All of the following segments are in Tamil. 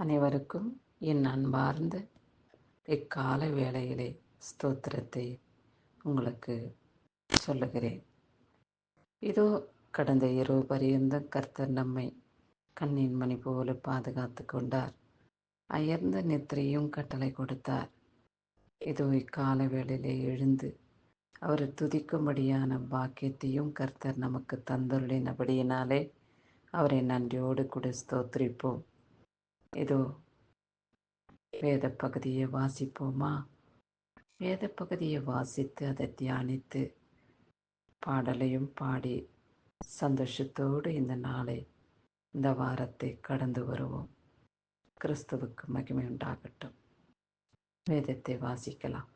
அனைவருக்கும் என் அன்பார்ந்த இக்கால வேளையிலே ஸ்தோத்திரத்தை உங்களுக்கு சொல்லுகிறேன். இதோ கடந்த இரவு பரியந்தம் கர்த்தர் நம்மை கண்ணின் மணி போல பாதுகாத்து கொண்டார். அயர்ந்த நித்திரையும் கட்டளை கொடுத்தார். இதோ இக்கால வேளையிலே எழுந்து அவரை துதிக்கும்படியான பாக்கியத்தையும் கர்த்தர் நமக்கு தந்துள்ளினபடியினாலே அவரை நன்றியோடு கூட ஸ்தோத்திரிப்போம். இதோ வேத பகுதியை வாசிப்போமா? வேத பகுதியை வாசித்து அதை தியானித்து பாடலையும் பாடி சந்தோஷத்தோடு இந்த நாளை இந்த வாரத்தை கடந்து வருவோம். கிறிஸ்துவுக்கு மகிமை உண்டாகட்டும். வேதத்தை வாசிக்கலாம்.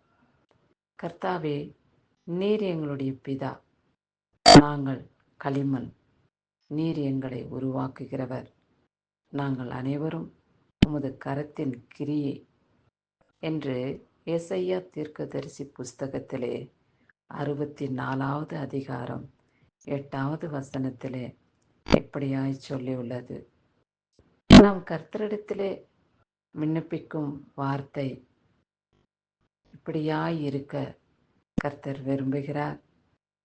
கர்த்தாவே, நீர் எங்களுடைய பிதா, நாங்கள் களிமண், நீர் எங்களை உருவாக்குகிறவர், நாங்கள் அனைவரும் உமது கரத்தின் கிரியை என்று ஏசாயா தீர்க்கதரிசி புஸ்தகத்திலே 64வது அதிகாரம் 8வது வசனத்திலே எப்படியாய் சொல்லியுள்ளது. நாம் கர்த்தரிடத்திலே விண்ணப்பிக்கும் வார்த்தை இப்படியாய் இருக்க கர்த்தர் விரும்புகிறார்.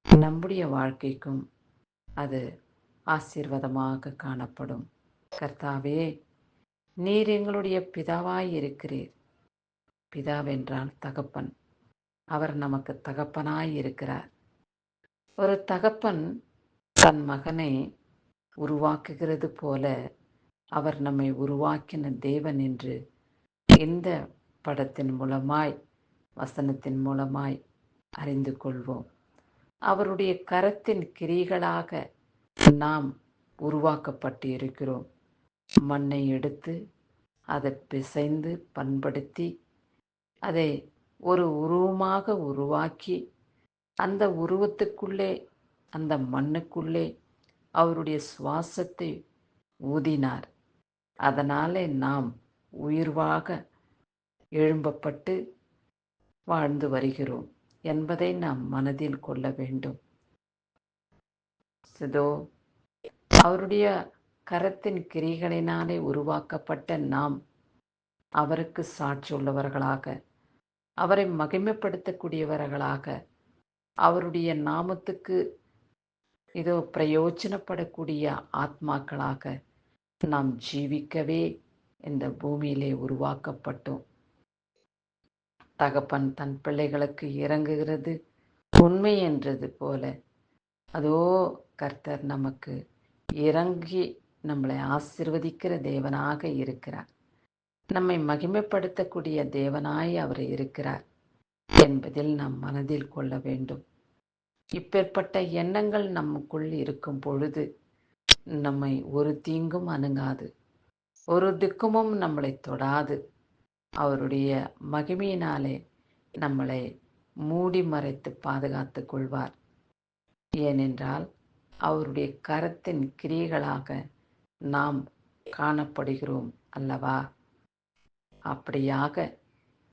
நம்முடைய வாழ்க்கைக்கும் அது ஆசீர்வாதமாக காணப்படும். கர்த்தாவே, நீர் எங்களுடைய பிதாவாய் இருக்கிறீர். பிதாவென்றால் தகப்பன். அவர் நமக்கு தகப்பனாய் இருக்கிறார். ஒரு தகப்பன் தன் மகனை உருவாக்குகிறது போல அவர் நம்மை உருவாக்கின தேவன் என்று இந்த படத்தின் மூலமாய், வசனத்தின் மூலமாய் அறிந்து கொள்வோம். அவருடைய கரத்தின் கிரிகளாக நாம் உருவாக்கப்பட்டு இருக்கிறோம். மண்ணை எடுத்து அதை பிசைந்து பண்படுத்தி அதை ஒரு உருவமாக உருவாக்கி அந்த உருவத்துக்குள்ளே, அந்த மண்ணுக்குள்ளே அவருடைய சுவாசத்தை ஊதினார். அதனாலே நாம் உயிர்வாக எழும்பப்பட்டு வாழ்ந்து வருகிறோம் என்பதை நாம் மனதில் கொள்ள வேண்டும். இதோ அவருடைய கரத்தின் கிரிகளினாலே உருவாக்கப்பட்ட நாம் அவருக்கு சாட்சி உள்ளவர்களாக, அவரை மகிமைப்படுத்தக்கூடியவர்களாக, அவருடைய நாமத்துக்கு இதோ பிரயோஜனப்படக்கூடிய ஆத்மாக்களாக நாம் ஜீவிக்கவே இந்த பூமியிலே உருவாக்கப்பட்டோம். தகப்பன் தன் பிள்ளைகளுக்கு இறங்குகிறது உண்மை என்றது போல அதோ கர்த்தர் நமக்கு இறங்கி நம்மளை ஆசீர்வதிக்கிற தேவனாக இருக்கிறார். நம்மை மகிமைப்படுத்தக்கூடிய தேவனாய் அவர் இருக்கிறார் என்பதில் நாம் மனதில் கொள்ள வேண்டும். இப்பேற்பட்ட எண்ணங்கள் நமக்குள் இருக்கும் பொழுது நம்மை ஒரு தீங்கும் அணுகாது, ஒரு துக்கமும் நம்மளை தொடாது. அவருடைய மகிமையினாலே நம்மளை மூடி மறைத்து பாதுகாத்து கொள்வார். ஏனென்றால் அவருடைய கரத்தின் கிரியைகளாக நாம் காணப்படுகிறோம் அல்லவா? அப்படியாக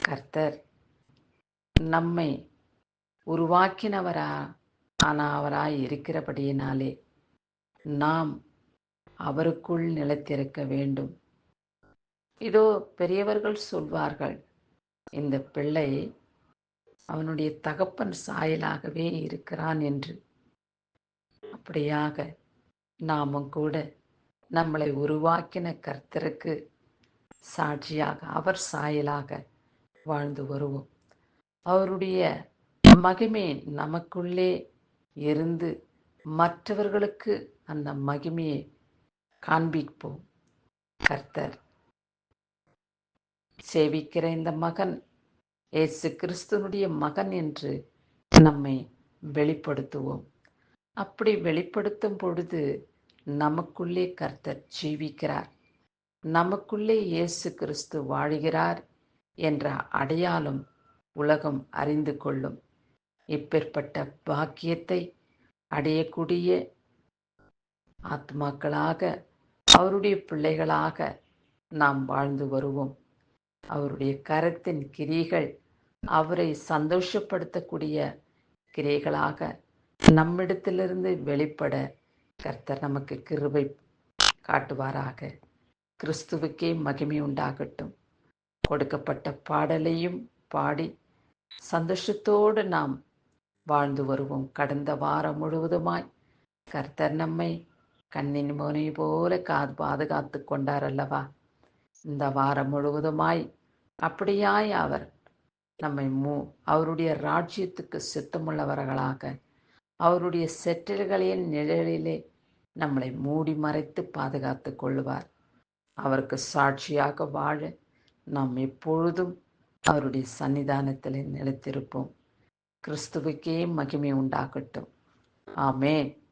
கர்த்தர் நம்மை ஆனவராய் இருக்கிறபடியினாலே நாம் அவருக்குள் நிலைத்திருக்க வேண்டும். இதோ பெரியவர்கள் சொல்வார்கள், இந்த பிள்ளை அவனுடைய தகப்பன் சாயலாகவே இருக்கிறான் என்று. அப்படியாக நாமும் கூட நம்மளை உருவாக்கின கர்த்தருக்கு சாட்சியாக அவர் சாயலாக வாழ்ந்து வருவோம். அவருடைய மகிமை நமக்குள்ளே இருந்து மற்றவர்களுக்கு அந்த மகிமையை காண்பிப்போம். கர்த்தர் சேவிக்கிற இந்த மகன் இயேசு கிறிஸ்துனுடைய மகன் என்று நம்மை வெளிப்படுத்துவோம். அப்படி வெளிப்படுத்தும் பொழுது நமக்குள்ளே கர்த்தர் ஜீவிக்கிறார், நமக்குள்ளே இயேசு கிறிஸ்து வாழ்கிறார் என்ற அடையாளம் உலகம் அறிந்து கொள்ளும். இப்பேற்பட்ட பாக்கியத்தை அடையக்கூடிய ஆத்மாக்களாக, அவருடைய பிள்ளைகளாக நாம் வாழ்ந்து வருவோம். அவருடைய கரத்தின் கிரியைகள் அவரை சந்தோஷப்படுத்தக்கூடிய கிரியைகளாக நம்மிடத்திலிருந்து வெளிப்பட கர்த்தர் நமக்கு கிருபை காட்டுவாராக. கிறிஸ்துவுக்கே மகிமை உண்டாகட்டும். கொடுக்கப்பட்ட பாடலையும் பாடி சந்தோஷத்தோடு நாம் வாழ்ந்து வருவோம். கடந்த வாரம் முழுவதுமாய் கர்த்தர் நம்மை கண்ணின் முனை போல பாதுகாத்து கொண்டார் அல்லவா? இந்த வாரம் முழுவதுமாய் அப்படியாய் அவர் நம்மை அவருடைய ராஜ்யத்துக்கு சித்தமுள்ளவர்களாக அவருடைய செற்றல்களின் நிழலிலே நம்மளை மூடி மறைத்து பாதுகாத்து கொள்வார். அவருக்கு சாட்சியாக வாழ நாம் எப்பொழுதும் அவருடைய சன்னிதானத்தில் நிலைத்திருப்போம். கிறிஸ்துவுக்கே மகிமை உண்டாகட்டும். ஆமென்.